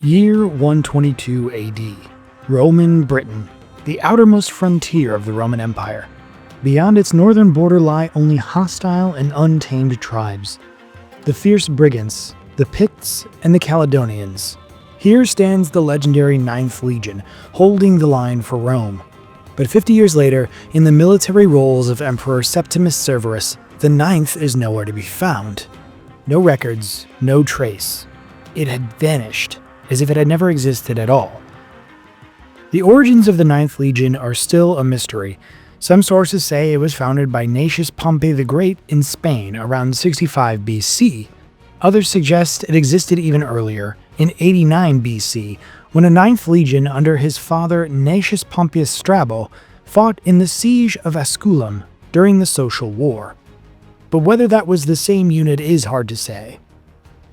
Year 122 AD. Roman Britain, the outermost frontier of the Roman Empire. Beyond its northern border lie only hostile and untamed tribes. The fierce Brigantes, the Picts, and the Caledonians. Here stands the legendary 9th Legion, holding the line for Rome. But 50 years later, in the military rolls of Emperor Septimus Severus, the 9th is nowhere to be found. No records, no trace. It had vanished, as if it had never existed at all. The origins of the 9th Legion are still a mystery. Some sources say it was founded by Nacius Pompey the Great in Spain around 65 BC. Others suggest it existed even earlier, in 89 BC, when a 9th Legion under his father Nacius Pompeius Strabo fought in the siege of Asculum during the Social War. But whether that was the same unit is hard to say.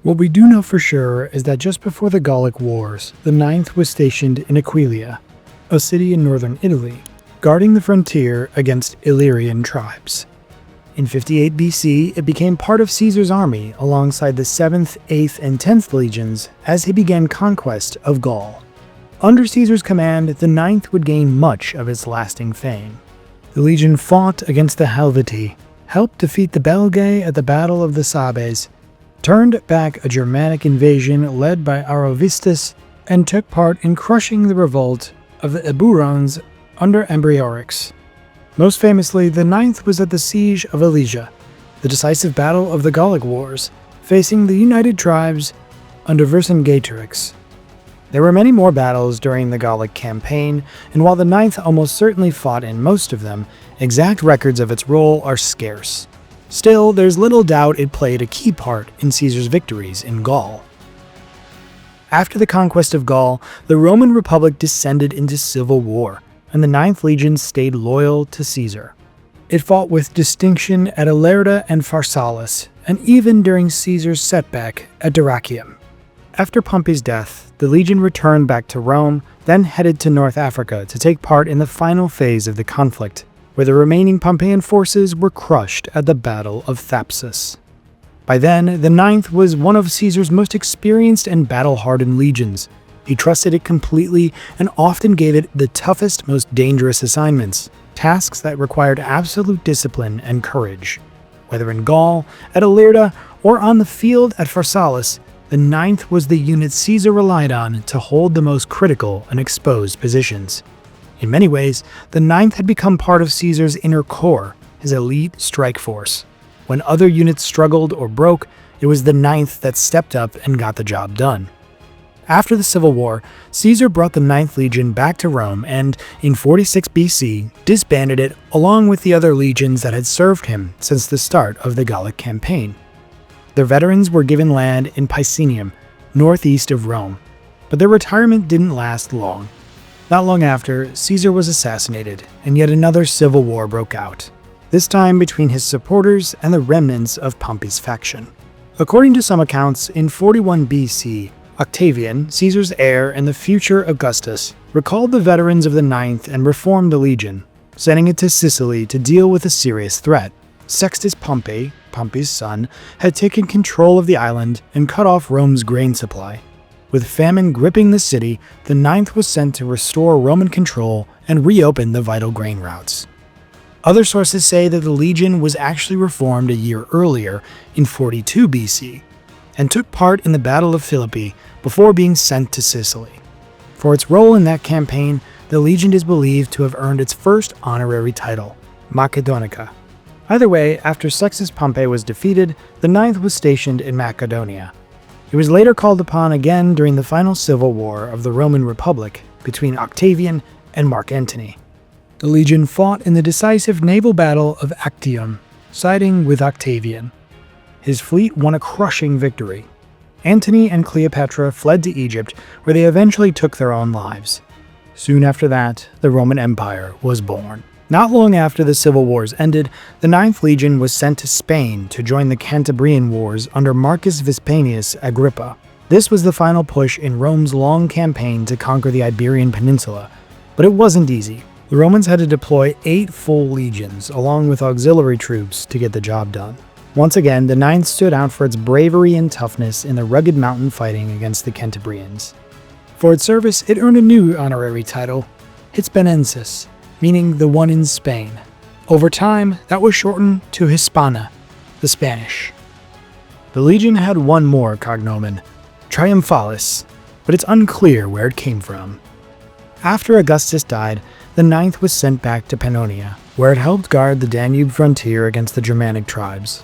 What we do know for sure is that just before the Gallic Wars, the 9th was stationed in Aquileia, a city in northern Italy, guarding the frontier against Illyrian tribes. In 58 BC, it became part of Caesar's army alongside the 7th, 8th, and 10th legions as he began conquest of Gaul. Under Caesar's command, the 9th would gain much of its lasting fame. The legion fought against the Helvetii, helped defeat the Belgae at the Battle of the Sabes, turned back a Germanic invasion led by Arovistus, and took part in crushing the revolt of the Eburones under Eboracum. Most famously, the 9th was at the siege of Alesia, the decisive battle of the Gallic Wars, facing the united tribes under Vercingetorix. There were many more battles during the Gallic campaign, and while the 9th almost certainly fought in most of them, exact records of its role are scarce. Still, there's little doubt it played a key part in Caesar's victories in Gaul. After the conquest of Gaul, the Roman Republic descended into civil war, and the 9th Legion stayed loyal to Caesar. It fought with distinction at Ilerda and Pharsalus, and even during Caesar's setback at Actium. After Pompey's death, the legion returned back to Rome, then headed to North Africa to take part in the final phase of the conflict, where the remaining Pompeian forces were crushed at the Battle of Thapsus. By then, the 9th was one of Caesar's most experienced and battle-hardened legions. He trusted it completely and often gave it the toughest, most dangerous assignments, tasks that required absolute discipline and courage. Whether in Gaul, at Ilerda, or on the field at Pharsalus, the 9th was the unit Caesar relied on to hold the most critical and exposed positions. In many ways, the 9th had become part of Caesar's inner core, his elite strike force. When other units struggled or broke, it was the 9th that stepped up and got the job done. After the Civil War, Caesar brought the 9th Legion back to Rome and, in 46 BC, disbanded it along with the other legions that had served him since the start of the Gallic campaign. Their veterans were given land in Picenum, northeast of Rome, but their retirement didn't last long. Not long after, Caesar was assassinated, and yet another civil war broke out, this time between his supporters and the remnants of Pompey's faction. According to some accounts, in 41 BC, Octavian, Caesar's heir and the future Augustus, recalled the veterans of the 9th and reformed the legion, sending it to Sicily to deal with a serious threat. Sextus Pompey, Pompey's son, had taken control of the island and cut off Rome's grain supply. With famine gripping the city, the 9th was sent to restore Roman control and reopen the vital grain routes. Other sources say that the legion was actually reformed a year earlier, in 42 BC, and took part in the Battle of Philippi before being sent to Sicily. For its role in that campaign, the legion is believed to have earned its first honorary title, Macedonica. Either way, after Sextus Pompey was defeated, the 9th was stationed in Macedonia. It was later called upon again during the final civil war of the Roman Republic between Octavian and Mark Antony. The legion fought in the decisive naval battle of Actium, siding with Octavian. His fleet won a crushing victory. Antony and Cleopatra fled to Egypt, where they eventually took their own lives. Soon after that, the Roman Empire was born. Not long after the civil wars ended, the 9th Legion was sent to Spain to join the Cantabrian Wars under Marcus Vespasian Agrippa. This was the final push in Rome's long campaign to conquer the Iberian Peninsula, but it wasn't easy. The Romans had to deploy 8 full legions, along with auxiliary troops, to get the job done. Once again, the 9th stood out for its bravery and toughness in the rugged mountain fighting against the Cantabrians. For its service, it earned a new honorary title, Hispanensis, meaning the one in Spain. Over time, that was shortened to Hispana, the Spanish. The legion had one more cognomen, Triumphalis, but it's unclear where it came from. After Augustus died, the 9th was sent back to Pannonia, where it helped guard the Danube frontier against the Germanic tribes.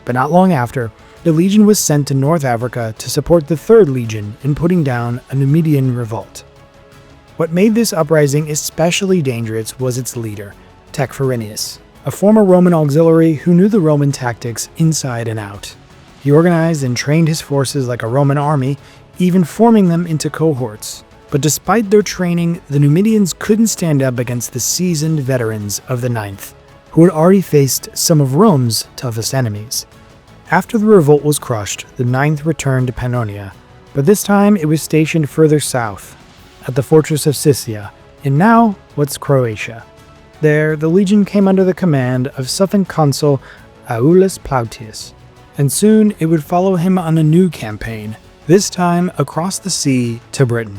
But not long after, the legion was sent to North Africa to support the 3rd Legion in putting down a Numidian revolt. What made this uprising especially dangerous was its leader, Tacfurinius, a former Roman auxiliary who knew the Roman tactics inside and out. He organized and trained his forces like a Roman army, even forming them into cohorts. But despite their training, the Numidians couldn't stand up against the seasoned veterans of the 9th, who had already faced some of Rome's toughest enemies. After the revolt was crushed, the 9th returned to Pannonia, but this time it was stationed further south, at the fortress of Siscia, in now what's Croatia. There, the legion came under the command of Suffon consul Aulus Plautius, and soon it would follow him on a new campaign, this time across the sea to Britain.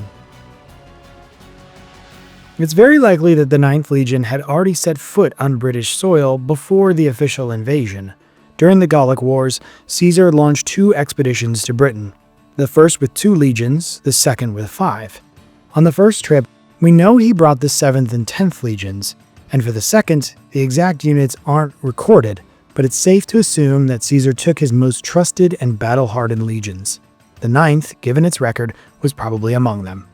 It's very likely that the 9th Legion had already set foot on British soil before the official invasion. During the Gallic Wars, Caesar launched 2 expeditions to Britain, the first with 2 legions, the second with 5. On the first trip, we know he brought the 7th and 10th legions, and for the second, the exact units aren't recorded, but it's safe to assume that Caesar took his most trusted and battle-hardened legions. The 9th, given its record, was probably among them.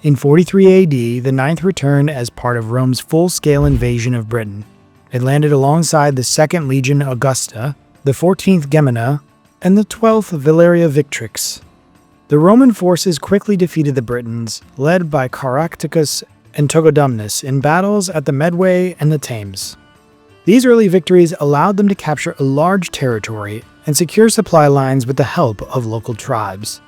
In 43 AD, the 9th returned as part of Rome's full-scale invasion of Britain. It landed alongside the 2nd Legion Augusta, the 14th Gemina, and the 12th Valeria Victrix. The Roman forces quickly defeated the Britons, led by Caractacus and Togodumnus in battles at the Medway and the Thames. These early victories allowed them to capture a large territory and secure supply lines with the help of local tribes.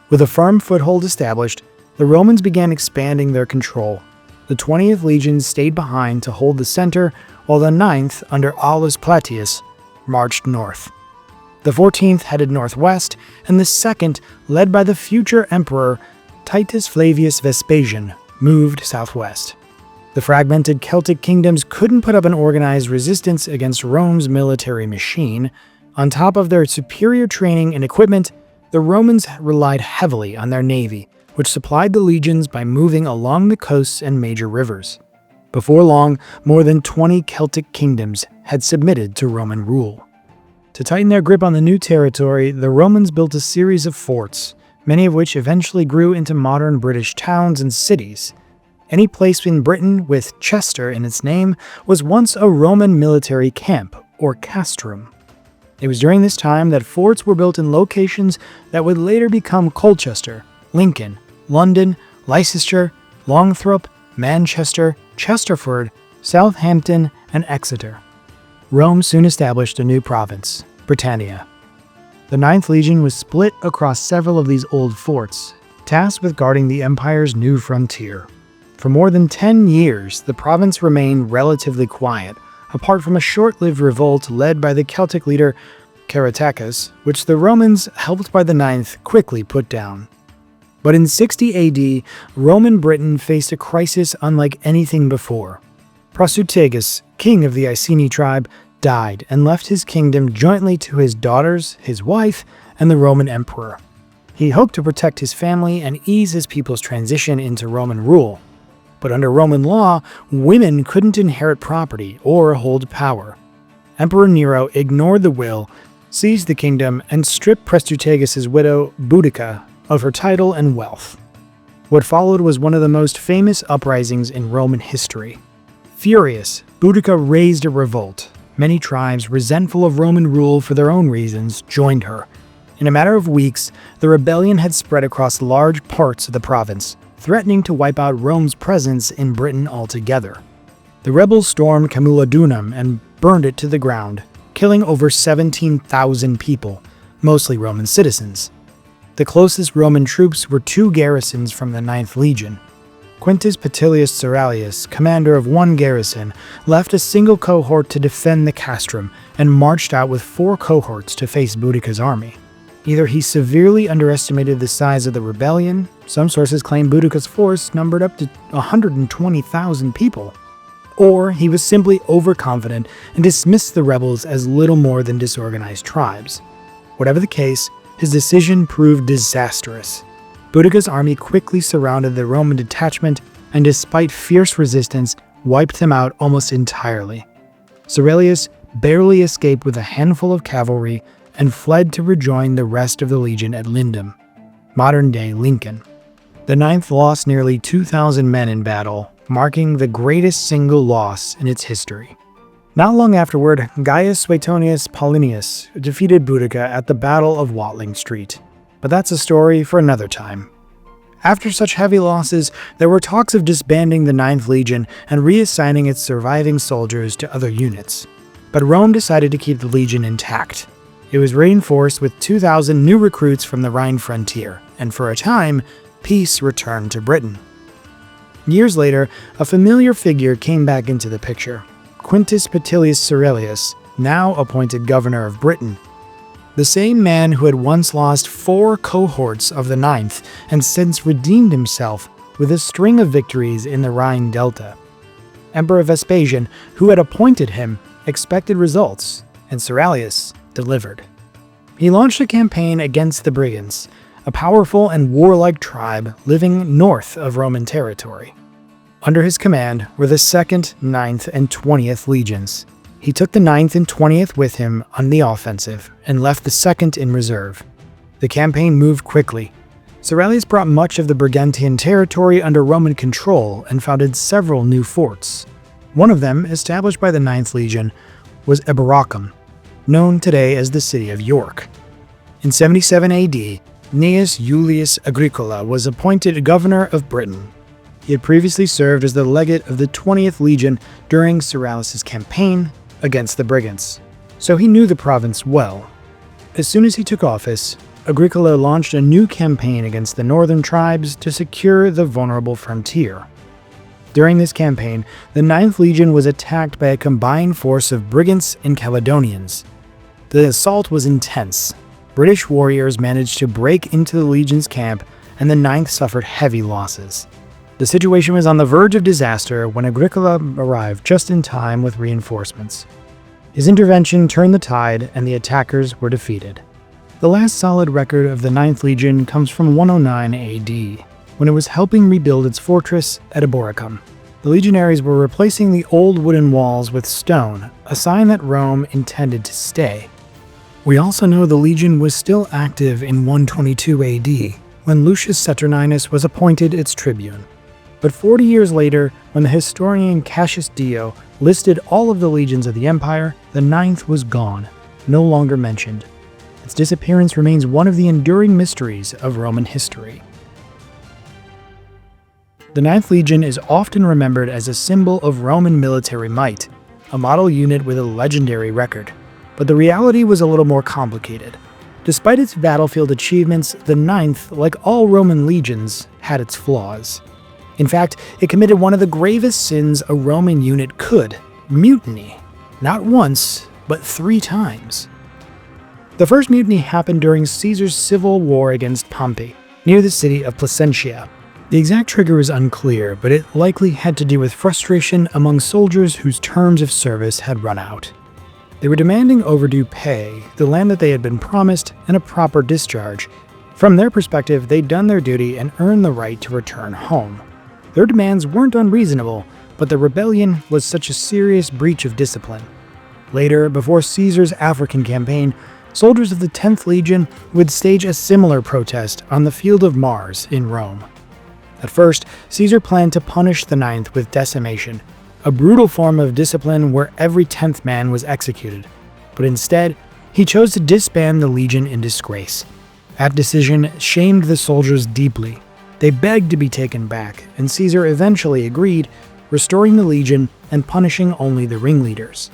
With a firm foothold established, the Romans began expanding their control. The 20th Legion stayed behind to hold the center, while the 9th, under Aulus Plautius, marched north. The 14th headed northwest, and the 2nd, led by the future emperor Titus Flavius Vespasian, moved southwest. The fragmented Celtic kingdoms couldn't put up an organized resistance against Rome's military machine. On top of their superior training and equipment, the Romans relied heavily on their navy, which supplied the legions by moving along the coasts and major rivers. Before long, more than 20 Celtic kingdoms had submitted to Roman rule. To tighten their grip on the new territory, the Romans built a series of forts, many of which eventually grew into modern British towns and cities. Any place in Britain with Chester in its name was once a Roman military camp, or castrum. It was during this time that forts were built in locations that would later become Colchester, Lincoln, London, Leicester, Longthorpe, Manchester, Chesterford, Southampton, and Exeter. Rome soon established a new province, Britannia. The 9th Legion was split across several of these old forts, tasked with guarding the empire's new frontier. For more than 10 years, the province remained relatively quiet, apart from a short-lived revolt led by the Celtic leader Caratacus, which the Romans, helped by the 9th, quickly put down. But in 60 AD, Roman Britain faced a crisis unlike anything before. Prasutagus, king of the Iceni tribe, died and left his kingdom jointly to his daughters, his wife, and the Roman emperor. He hoped to protect his family and ease his people's transition into Roman rule. But under Roman law, women couldn't inherit property or hold power. Emperor Nero ignored the will, seized the kingdom, and stripped Prasutagus' widow, Boudica, of her title and wealth. What followed was one of the most famous uprisings in Roman history. Furious, Boudica raised a revolt. Many tribes, resentful of Roman rule for their own reasons, joined her. In a matter of weeks, the rebellion had spread across large parts of the province, threatening to wipe out Rome's presence in Britain altogether. The rebels stormed Camulodunum and burned it to the ground, killing over 17,000 people, mostly Roman citizens. The closest Roman troops were 2 garrisons from the 9th Legion. Quintus Petilius Ceralius, commander of one garrison, left a single cohort to defend the castrum and marched out with 4 cohorts to face Boudica's army. Either he severely underestimated the size of the rebellion — some sources claim Boudica's force numbered up to 120,000 people — or he was simply overconfident and dismissed the rebels as little more than disorganized tribes. Whatever the case, his decision proved disastrous. Boudica's army quickly surrounded the Roman detachment and, despite fierce resistance, wiped them out almost entirely. Cerealis barely escaped with a handful of cavalry and fled to rejoin the rest of the legion at Lindum, modern-day Lincoln. The Ninth lost nearly 2,000 men in battle, marking the greatest single loss in its history. Not long afterward, Gaius Suetonius Paulinius defeated Boudica at the Battle of Watling Street. But that's a story for another time. After such heavy losses, there were talks of disbanding the Ninth Legion and reassigning its surviving soldiers to other units. But Rome decided to keep the legion intact. It was reinforced with 2,000 new recruits from the Rhine frontier, and for a time, peace returned to Britain. Years later, a familiar figure came back into the picture: Quintus Petilius Cerealis, now appointed governor of Britain. The same man who had once lost 4 cohorts of the Ninth and since redeemed himself with a string of victories in the Rhine Delta. Emperor Vespasian, who had appointed him, expected results, and Cerealis delivered. He launched a campaign against the Brigantes, a powerful and warlike tribe living north of Roman territory. Under his command were the 2nd, 9th, and 20th legions. He took the 9th and 20th with him on the offensive and left the 2nd in reserve. The campaign moved quickly. Cerealis brought much of the Brigantian territory under Roman control and founded several new forts. One of them, established by the 9th Legion, was Eboracum, known today as the city of York. In 77 AD, Gnaeus Julius Agricola was appointed governor of Britain. He had previously served as the legate of the 20th Legion during Cerealis' campaign against the Brigantes, so he knew the province well. As soon as he took office, Agricola launched a new campaign against the northern tribes to secure the vulnerable frontier. During this campaign, the 9th Legion was attacked by a combined force of Brigantes and Caledonians. The assault was intense. British warriors managed to break into the Legion's camp, and the 9th suffered heavy losses. The situation was on the verge of disaster when Agricola arrived just in time with reinforcements. His intervention turned the tide, and the attackers were defeated. The last solid record of the 9th Legion comes from 109 AD, when it was helping rebuild its fortress at Eboracum. The legionaries were replacing the old wooden walls with stone, a sign that Rome intended to stay. We also know the legion was still active in 122 AD, when Lucius Saturninus was appointed its tribune. But 40 years later, when the historian Cassius Dio listed all of the legions of the empire, the 9th was gone, no longer mentioned. Its disappearance remains one of the enduring mysteries of Roman history. The 9th Legion is often remembered as a symbol of Roman military might, a model unit with a legendary record. But the reality was a little more complicated. Despite its battlefield achievements, the 9th, like all Roman legions, had its flaws. In fact, it committed one of the gravest sins a Roman unit could: mutiny. Not once, but 3 times. The first mutiny happened during Caesar's civil war against Pompey, near the city of Placentia. The exact trigger is unclear, but it likely had to do with frustration among soldiers whose terms of service had run out. They were demanding overdue pay, the land that they had been promised, and a proper discharge. From their perspective, they'd done their duty and earned the right to return home. Their demands weren't unreasonable, but the rebellion was such a serious breach of discipline. Later, before Caesar's African campaign, soldiers of the 10th Legion would stage a similar protest on the Field of Mars in Rome. At first, Caesar planned to punish the 9th with decimation, a brutal form of discipline where every 10th man was executed. But instead, he chose to disband the legion in disgrace. That decision shamed the soldiers deeply. They begged to be taken back, and Caesar eventually agreed, restoring the legion and punishing only the ringleaders.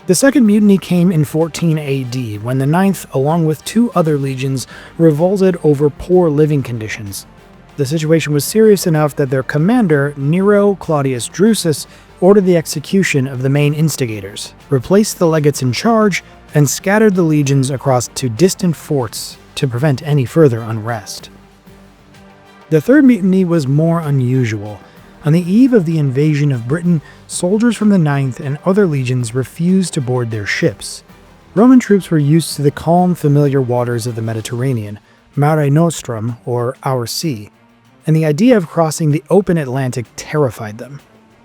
The second mutiny came in 14 AD, when the 9th, along with 2 other legions, revolted over poor living conditions. The situation was serious enough that their commander, Nero Claudius Drusus, ordered the execution of the main instigators, replaced the legates in charge, and scattered the legions across to distant forts to prevent any further unrest. The third mutiny was more unusual. On the eve of the invasion of Britain, soldiers from the 9th and other legions refused to board their ships. Roman troops were used to the calm, familiar waters of the Mediterranean, Mare Nostrum, or Our Sea, and the idea of crossing the open Atlantic terrified them.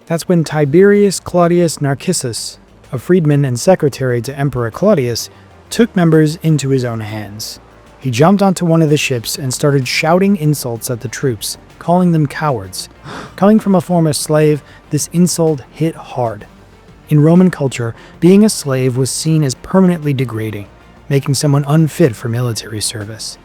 That's when Tiberius Claudius Narcissus, a freedman and secretary to Emperor Claudius, took members into his own hands. He jumped onto one of the ships and started shouting insults at the troops, calling them cowards. Coming from a former slave, this insult hit hard. In Roman culture, being a slave was seen as permanently degrading, making someone unfit for military service.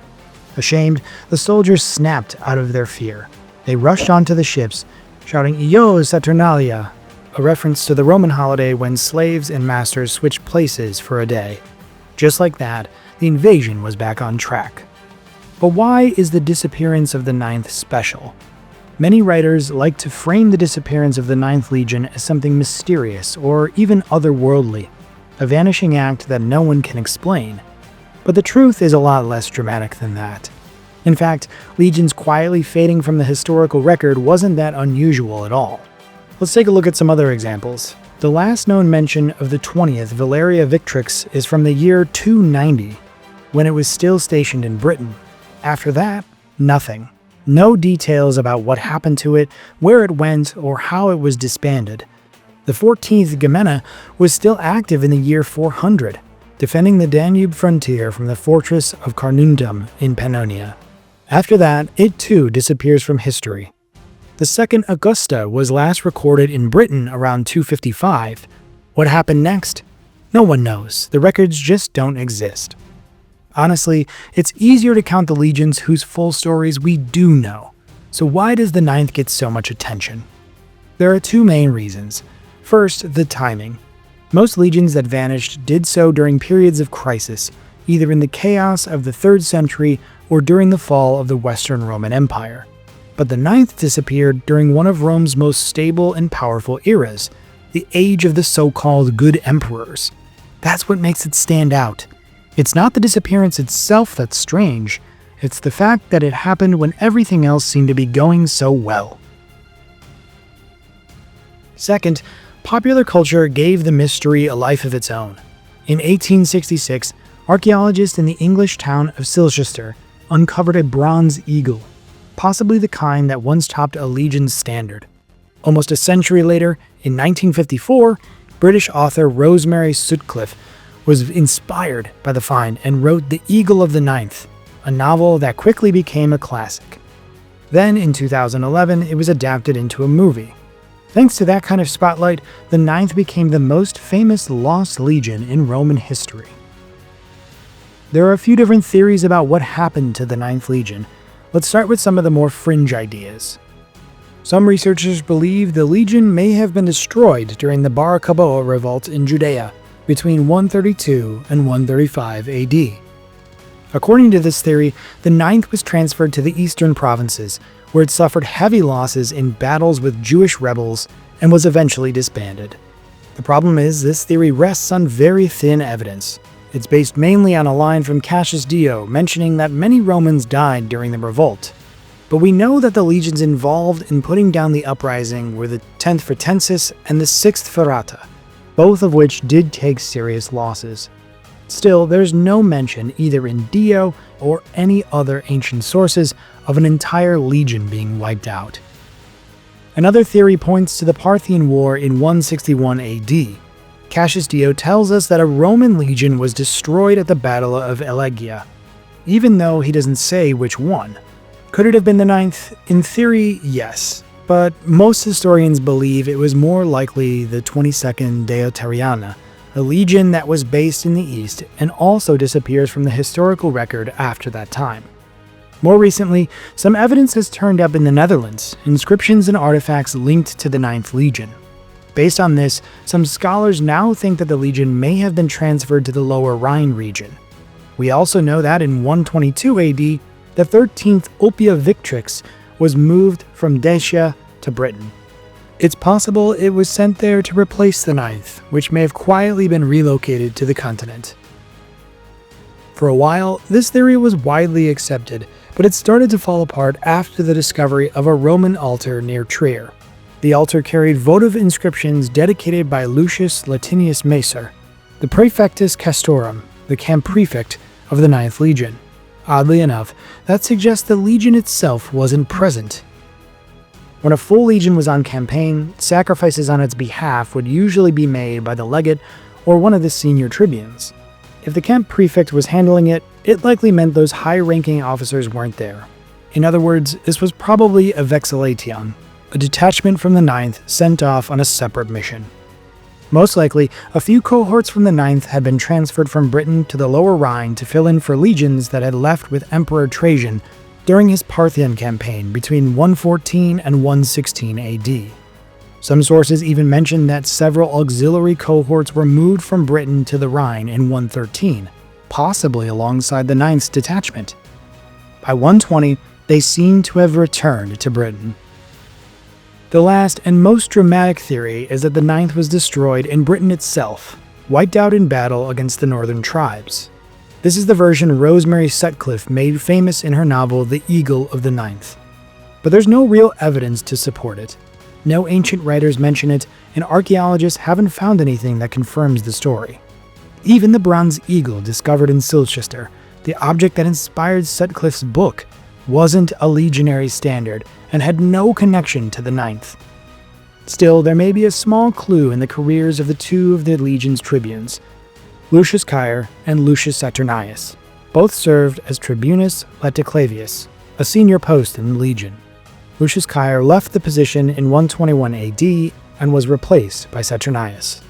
Ashamed, the soldiers snapped out of their fear. They rushed onto the ships, shouting "Io Saturnalia," a reference to the Roman holiday when slaves and masters switched places for a day. Just like that, the invasion was back on track. But why is the disappearance of the 9th special? Many writers like to frame the disappearance of the 9th Legion as something mysterious or even otherworldly, a vanishing act that no one can explain. But the truth is a lot less dramatic than that. In fact, legions quietly fading from the historical record wasn't that unusual at all. Let's take a look at some other examples. The last known mention of the 20th Valeria Victrix is from the year 290, when it was still stationed in Britain. After that, nothing. No details about what happened to it, where it went, or how it was disbanded. The 14th Gemena was still active in the year 400, defending the Danube frontier from the fortress of Carnuntum in Pannonia. After that, it too disappears from history. The second Augusta was last recorded in Britain around 255. What happened next? No one knows. The records just don't exist. Honestly, it's easier to count the legions whose full stories we do know. So why does the 9th get so much attention? There are two main reasons. First, the timing. Most legions that vanished did so during periods of crisis, either in the chaos of the 3rd century or during the fall of the Western Roman Empire. But the 9th disappeared during one of Rome's most stable and powerful eras, the age of the so-called good emperors. That's what makes it stand out. It's not the disappearance itself that's strange, it's the fact that it happened when everything else seemed to be going so well. Second, popular culture gave the mystery a life of its own. In 1866, archaeologists in the English town of Silchester uncovered a bronze eagle, possibly the kind that once topped a legion's standard. Almost a century later, in 1954, British author Rosemary Sutcliffe was inspired by the find and wrote The Eagle of the 9th, a novel that quickly became a classic. Then, in 2011, it was adapted into a movie. Thanks to that kind of spotlight, the 9th became the most famous lost legion in Roman history. There are a few different theories about what happened to the 9th Legion. Let's start with some of the more fringe ideas. Some researchers believe the legion may have been destroyed during the Bar Kokhba revolt in Judea between 132 and 135 AD. According to this theory, the 9th was transferred to the eastern provinces, where it suffered heavy losses in battles with Jewish rebels and was eventually disbanded. The problem is, this theory rests on very thin evidence. It's based mainly on a line from Cassius Dio mentioning that many Romans died during the revolt. But we know that the legions involved in putting down the uprising were the 10th Fretensis and the 6th Ferrata, both of which did take serious losses. Still, there's no mention either in Dio or any other ancient sources of an entire legion being wiped out. Another theory points to the Parthian War in 161 AD. Cassius Dio tells us that a Roman legion was destroyed at the Battle of Alesia, even though he doesn't say which one. Could it have been the 9th? In theory, yes, but most historians believe it was more likely the 22nd Deioteriana, a legion that was based in the east and also disappears from the historical record after that time. More recently, some evidence has turned up in the Netherlands, inscriptions and artifacts linked to the 9th Legion. Based on this, some scholars now think that the legion may have been transferred to the lower Rhine region. We also know that in 122 AD, the 13th Ulpia Victrix was moved from Dacia to Britain. It's possible it was sent there to replace the 9th, which may have quietly been relocated to the continent. For a while, this theory was widely accepted, but it started to fall apart after the discovery of a Roman altar near Trier. The altar carried votive inscriptions dedicated by Lucius Latinius Macer, the Praefectus Castorum, the camp prefect of the 9th Legion. Oddly enough, that suggests the legion itself wasn't present. When a full legion was on campaign, sacrifices on its behalf would usually be made by the legate or one of the senior tribunes. If the camp prefect was handling it, it likely meant those high-ranking officers weren't there. In other words, this was probably a vexillation, a detachment from the 9th sent off on a separate mission. Most likely, a few cohorts from the 9th had been transferred from Britain to the lower Rhine to fill in for legions that had left with Emperor Trajan during his Parthian campaign between 114 and 116 AD. Some sources even mention that several auxiliary cohorts were moved from Britain to the Rhine in 113, possibly alongside the 9th's detachment. By 120, they seem to have returned to Britain. The last and most dramatic theory is that the 9th was destroyed in Britain itself, wiped out in battle against the northern tribes. This is the version Rosemary Sutcliffe made famous in her novel The Eagle of the 9th. But there's no real evidence to support it. No ancient writers mention it, and archaeologists haven't found anything that confirms the story. Even the bronze eagle discovered in Silchester, the object that inspired Sutcliffe's book, wasn't a legionary standard and had no connection to the 9th. Still, there may be a small clue in the careers of the two of the legion's tribunes, Lucius Cair and Lucius Saturnius. Both served as tribunus laticlavius, a senior post in the legion. Lucius Cair left the position in 121 AD and was replaced by Saturnius.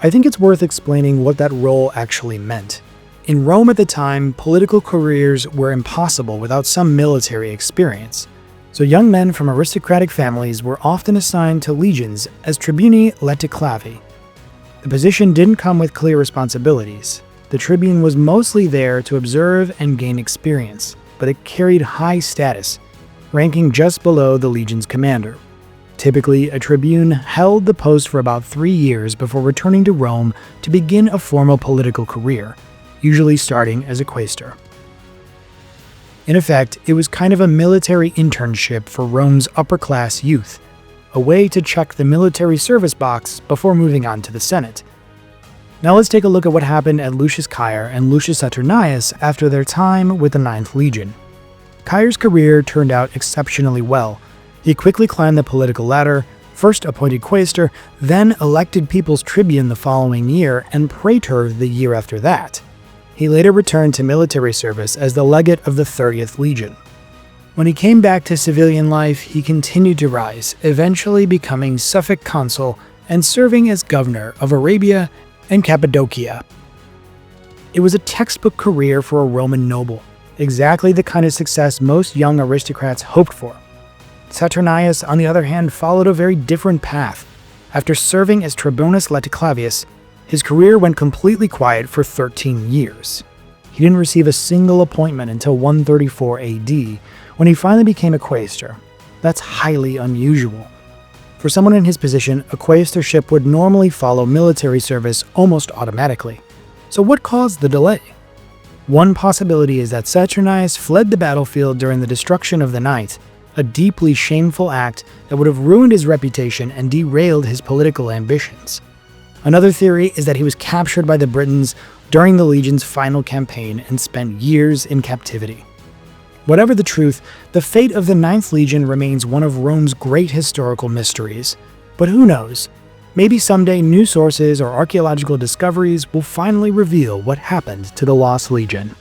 I think it's worth explaining what that role actually meant. In Rome at the time, political careers were impossible without some military experience, so young men from aristocratic families were often assigned to legions as tribuni laticlavi. The position didn't come with clear responsibilities. The tribune was mostly there to observe and gain experience, but it carried high status, ranking just below the legion's commander. Typically, a tribune held the post for about 3 years before returning to Rome to begin a formal political career, usually starting as a quaestor. In effect, it was kind of a military internship for Rome's upper-class youth, a way to check the military service box before moving on to the Senate. Now let's take a look at what happened at Lucius Cair and Lucius Saturnius after their time with the 9th Legion. Cair's career turned out exceptionally well. He quickly climbed the political ladder, first appointed quaestor, then elected people's tribune the following year, and praetor the year after that. He later returned to military service as the legate of the 30th Legion. When he came back to civilian life, he continued to rise, eventually becoming suffect consul and serving as governor of Arabia and Cappadocia. It was a textbook career for a Roman noble, exactly the kind of success most young aristocrats hoped for. Saturnius, on the other hand, followed a very different path. After serving as tribunus laticlavius, his career went completely quiet for 13 years. He didn't receive a single appointment until 134 AD, when he finally became a quaestor. That's highly unusual. For someone in his position, a quaestorship would normally follow military service almost automatically. So what caused the delay? One possibility is that Saturnius fled the battlefield during the destruction of the 9th, a deeply shameful act that would have ruined his reputation and derailed his political ambitions. Another theory is that he was captured by the Britons during the legion's final campaign and spent years in captivity. Whatever the truth, the fate of the 9th Legion remains one of Rome's great historical mysteries. But who knows? Maybe someday new sources or archaeological discoveries will finally reveal what happened to the Lost Legion.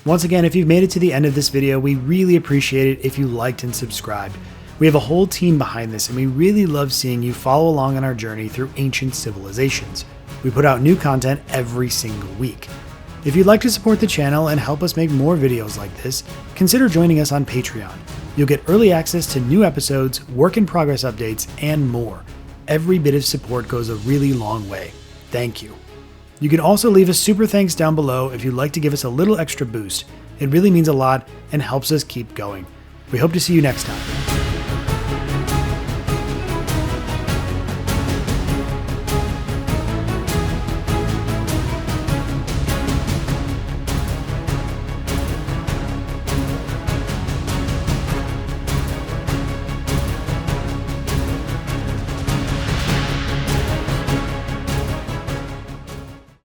Once again, if you've made it to the end of this video, we really appreciate it if you liked and subscribed. We have a whole team behind this, and we really love seeing you follow along on our journey through ancient civilizations. We put out new content every single week. If you'd like to support the channel and help us make more videos like this, consider joining us on Patreon. You'll get early access to new episodes, work-in-progress updates, and more. Every bit of support goes a really long way. Thank you. You can also leave a super thanks down below if you'd like to give us a little extra boost. It really means a lot and helps us keep going. We hope to see you next time.